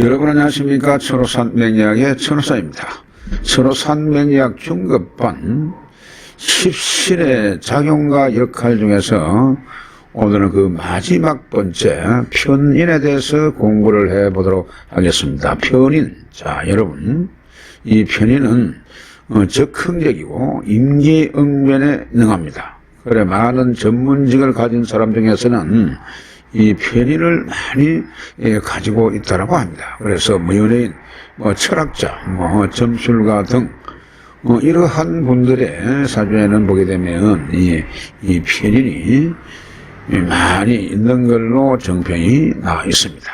여러분 안녕하십니까. 철호산명리학의 철호사입니다. 철호산명리학 중급반 십신의 작용과 역할 중에서 오늘은 그 마지막 번째 편인에 대해서 공부를 해보도록 하겠습니다. 편인. 자, 여러분, 이 편인은 적응적이고 임기응변에 능합니다. 그래, 많은 전문직을 가진 사람 중에서는 이 편인을 많이 가지고 있다라고 합니다. 그래서 연예인, 철학자, 점술가 등 이러한 분들의 사주에는 보게 되면 이 편인이 많이 있는 걸로 정평이 나와 있습니다.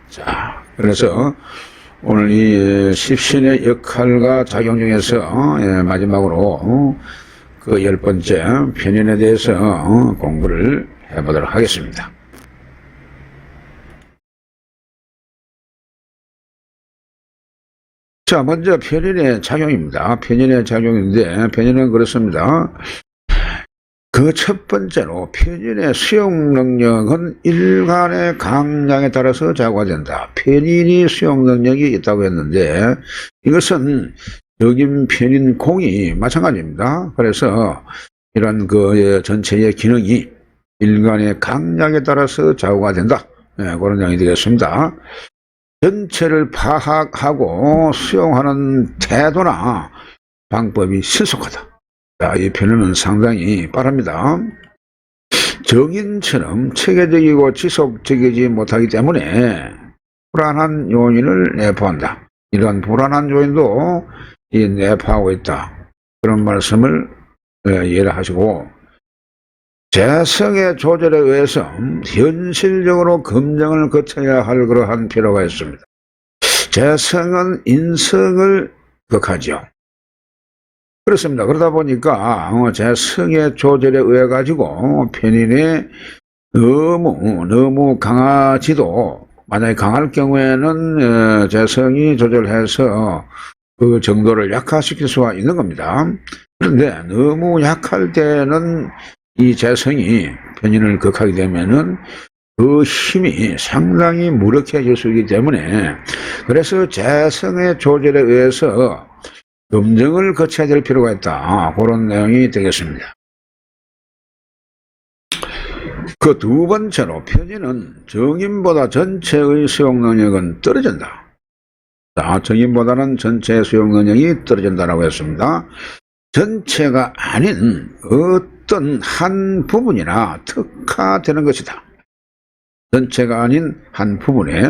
자, 그래서 오늘 이 십신의 역할과 작용 중에서 마지막으로 그 10번째 편인에 대해서 공부를 해보도록 하겠습니다. 자, 먼저 편인의 작용입니다. 편인의 작용인데, 편인은 그렇습니다. 그 첫 번째로 편인의 수용 능력은 일간의 강량에 따라서 작용된다. 편인이 수용 능력이 있다고 했는데, 이것은 적임 편인 공이 마찬가지입니다. 그래서 이런 그 전체의 기능이 일간의 강량에 따라서 작용이 된다. 그런 내용이 되겠습니다. 전체를 파악하고 수용하는 태도나 방법이 신속하다. 자, 이 편인은 상당히 빠릅니다. 정인처럼 체계적이고 지속적이지 못하기 때문에 불안한 요인을 내포한다. 이러한 불안한 요인도 내포하고 있다. 그런 말씀을 이해를 하시고, 재성의 조절에 의해서 현실적으로 검증을 거쳐야 할 그러한 필요가 있습니다. 재성은 인성을 극하죠. 그렇습니다. 그러다 보니까 재성의 조절에 의해 가지고 편인이 너무 강하지도, 만약에 강할 경우에는 재성이 조절해서 그 정도를 약화시킬 수가 있는 겁니다. 그런데 너무 약할 때는 이 재성이 편인을 극하게 되면은 그 힘이 상당히 무력해질 수 있기 때문에, 그래서 재성의 조절에 의해서 검증을 거쳐야 될 필요가 있다. 그런 내용이 되겠습니다. 그 두 번째로 편인은 정인보다 전체의 수용 능력은 떨어진다. 자, 정인보다는 전체의 수용 능력이 떨어진다라고 했습니다. 전체가 아닌 어떤 한 부분이나 특화되는 것이다. 전체가 아닌 한 부분에,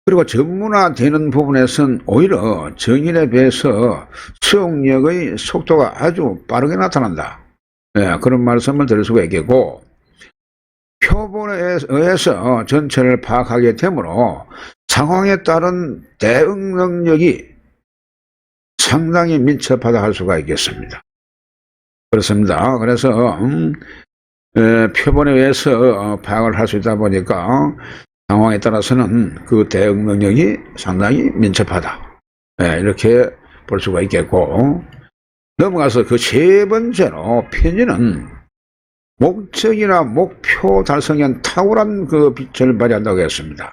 그리고 전문화되는 부분에서는 오히려 정인에 비해서 수용력의 속도가 아주 빠르게 나타난다. 그런 말씀을 드릴 수가 있겠고, 표본에 의해서 전체를 파악하게 되므로 상황에 따른 대응 능력이 상당히 민첩하다 할 수가 있겠습니다. 그렇습니다. 그래서 표본에 의해서 파악을 할 수 있다 보니까 상황에 따라서는 그 대응 능력이 상당히 민첩하다. 이렇게 볼 수가 있겠고, 넘어가서 그 세 번째로 편인은 목적이나 목표 달성에 탁월한 그 빛을 발휘한다고 했습니다.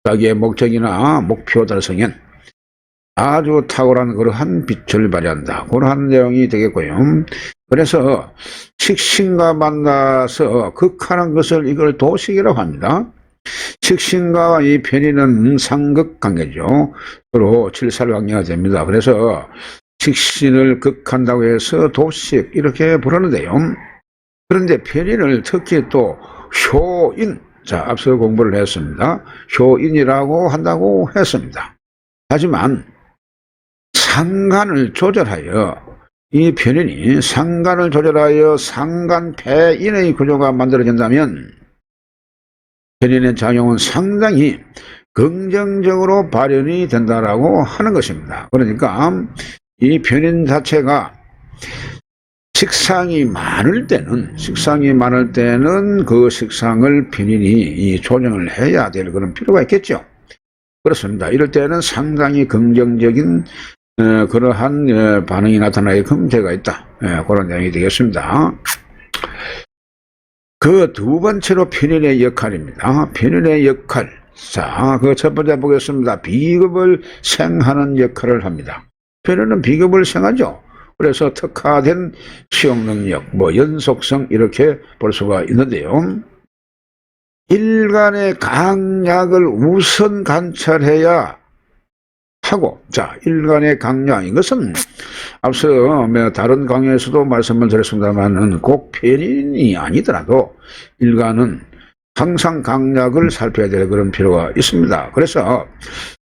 자기의 목적이나 목표 달성엔 아주 탁월한 그러한 빛을 발휘한다. 그러한 내용이 되겠고요. 그래서 식신과 만나서 극하는 것을 이걸 도식이라고 합니다. 식신과 이 편인은 상극관계죠. 서로 칠살관계가 됩니다. 그래서 식신을 극한다고 해서 도식 이렇게 부르는데요. 그런데 편인을 특히 또 효인, 자, 앞서 공부를 했습니다. 효인이라고 한다고 했습니다. 하지만 상간을 조절하여, 이 편인이 상간을 조절하여 상간패인의 구조가 만들어진다면 편인의 작용은 상당히 긍정적으로 발현이 된다라고 하는 것입니다. 그러니까 이 편인 자체가 식상이 많을 때는 그 식상을 편인이 조정을 해야 될 그런 필요가 있겠죠. 그렇습니다. 이럴 때는 상당히 긍정적인 그러한 반응이 나타나게 금태가 있다. 그런 내용이 되겠습니다. 그 두 번째로 편인의 역할입니다. 편인의 역할. 자, 그 첫 번째 보겠습니다. 비급을 생하는 역할을 합니다. 편인은 비급을 생하죠. 그래서 특화된 수용 능력, 연속성 이렇게 볼 수가 있는데요. 일간의 강약을 우선 관찰해야 하고, 자, 일간의 강약, 이것은 앞서 다른 강의에서도 말씀을 드렸습니다만 꼭 편인이 아니더라도 일간은 항상 강약을 살펴야 될 그런 필요가 있습니다. 그래서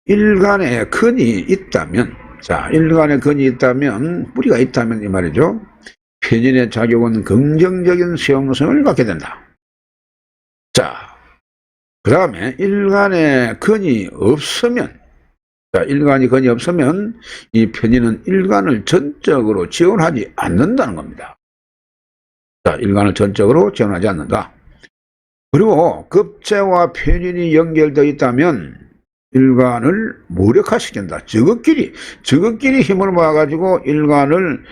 일간에 근이 있다면, 자, 일간에 근이 있다면, 뿌리가 있다면 이 말이죠. 편인의 작용은 긍정적인 수용성을 갖게 된다. 자, 그 다음에 일간에 근이 없으면, 자, 일간이 근이 없으면 이 편인은 일간을 전적으로 지원하지 않는다는 겁니다. 자, 일간을 전적으로 지원하지 않는다. 그리고 급제와 편인이 연결되어 있다면 일간을 무력화시킨다. 저것끼리 힘을 모아가지고 일간을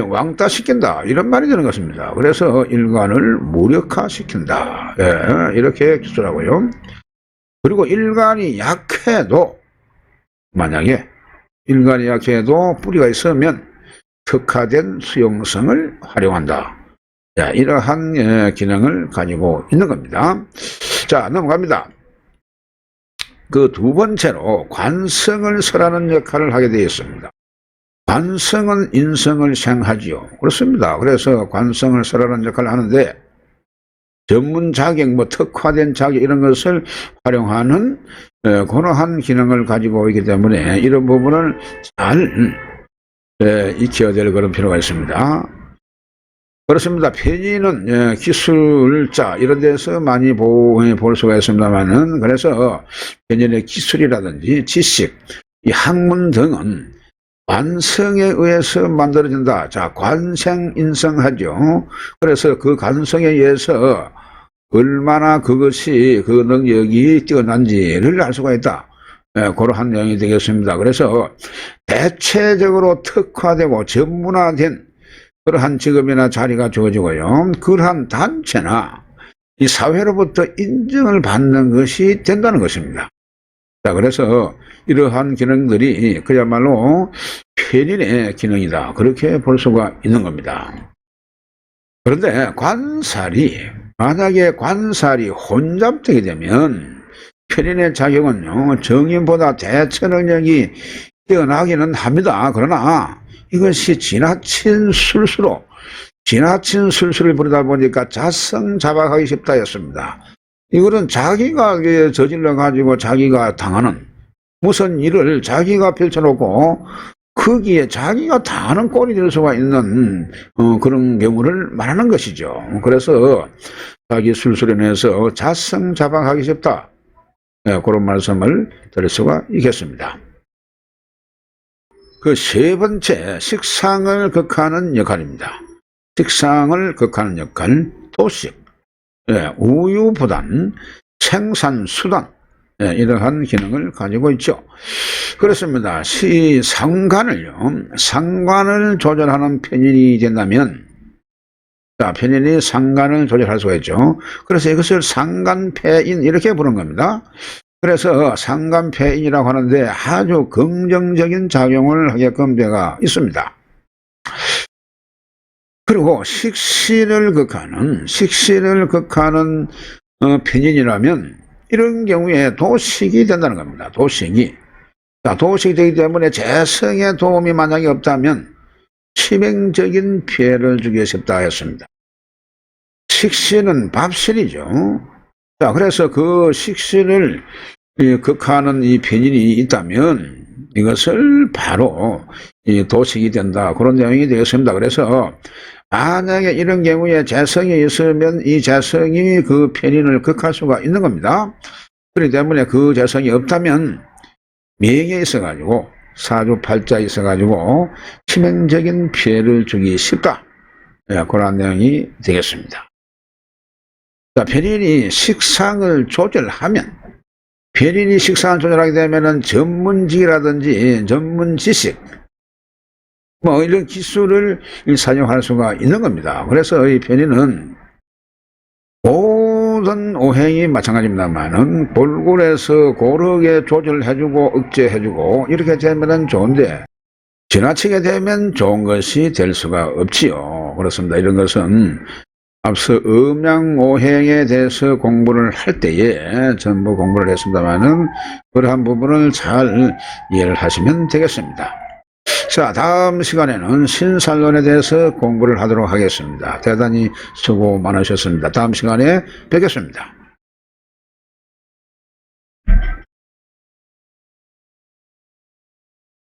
왕따시킨다. 이런 말이 되는 것입니다. 그래서 일간을 무력화시킨다. 예, 이렇게 기술하고요. 그리고 일간이 약해도, 만약에 일간이 약해도 뿌리가 있으면 특화된 수용성을 활용한다. 자, 이러한 기능을 가지고 있는 겁니다. 자, 넘어갑니다. 그 두 번째로 관성을 설하는 역할을 하게 되어 있습니다. 관성은 인성을 생하지요. 그렇습니다. 그래서 관성을 설하는 역할을 하는데 전문 자격, 특화된 자격 이런 것을 활용하는 그러한 기능을 가지고 있기 때문에 이런 부분을 잘 익혀야 될 그런 필요가 있습니다. 그렇습니다. 편인은 기술자 이런 데서 많이 볼 수가 있습니다만은, 그래서 편인의 기술이라든지 지식, 이 학문 등은 관성에 의해서 만들어진다. 자, 관생인성하죠. 그래서 그 관성에 의해서 얼마나 그것이 그 능력이 뛰어난지를 알 수가 있다. 그러한 내용이 되겠습니다. 그래서 대체적으로 특화되고 전문화된 그러한 직업이나 자리가 주어지고요. 그러한 단체나 이 사회로부터 인정을 받는 것이 된다는 것입니다. 자, 그래서 이러한 기능들이 그야말로 편인의 기능이다. 그렇게 볼 수가 있는 겁니다. 그런데 만약에 관살이 혼잡되게 되면 편인의 작용은요, 정인보다 대처 능력이 뛰어나기는 합니다. 그러나 이것이 지나친 술수를 부리다 보니까 자성자박하기 쉽다 했습니다. 이거는 자기가 저질러 가지고 자기가 당하는 무슨 일을 자기가 펼쳐놓고 거기에 자기가 당하는 꼴이 될 수가 있는 그런 경우를 말하는 것이죠. 그래서 자기 술술에 인해서 자성자박하기 쉽다. 그런 말씀을 드릴 수가 있겠습니다. 그 세 번째, 식상을 극하는 역할입니다. 식상을 극하는 역할, 도식, 우유부단, 생산수단, 이러한 기능을 가지고 있죠. 그렇습니다. 상관을 조절하는 편인이 된다면, 자, 편인이 상관을 조절할 수가 있죠. 그래서 이것을 상관패인 이렇게 부르는 겁니다. 그래서 상관패인이라고 하는데 아주 긍정적인 작용을 하게끔 되어 있습니다. 그리고 식신을 극하는 편인이라면 이런 경우에 도식이 된다는 겁니다. 도식이 되기 때문에 재성에 도움이 만약에 없다면 치명적인 피해를 주기 쉽다 했습니다. 식신은 밥신이죠. 자, 그래서 그 식신을 극하는 이 편인이 있다면 이것을 바로 도식이 된다. 그런 내용이 되겠습니다. 그래서 만약에 이런 경우에 재성이 있으면 이 재성이 그 편인을 극할 수가 있는 겁니다. 그렇기 때문에 그 재성이 없다면 명예에 있어가지고 사주팔자에 있어가지고 치명적인 피해를 주기 쉽다. 그런 내용이 되겠습니다. 자, 편인이 식상을 조절하게 되면은 전문직이라든지 전문 지식, 이런 기술을 사용할 수가 있는 겁니다. 그래서 이 편인은 모든 모든 오행이 마찬가지입니다만은 골골해서 고르게 조절해주고 억제해주고 이렇게 되면 좋은데 지나치게 되면 좋은 것이 될 수가 없지요. 그렇습니다. 이런 것은 앞서 음양오행에 대해서 공부를 할 때에 전부 공부를 했습니다만은 그러한 부분을 잘 이해를 하시면 되겠습니다. 자, 다음 시간에는 신살론에 대해서 공부를 하도록 하겠습니다. 대단히 수고 많으셨습니다. 다음 시간에 뵙겠습니다.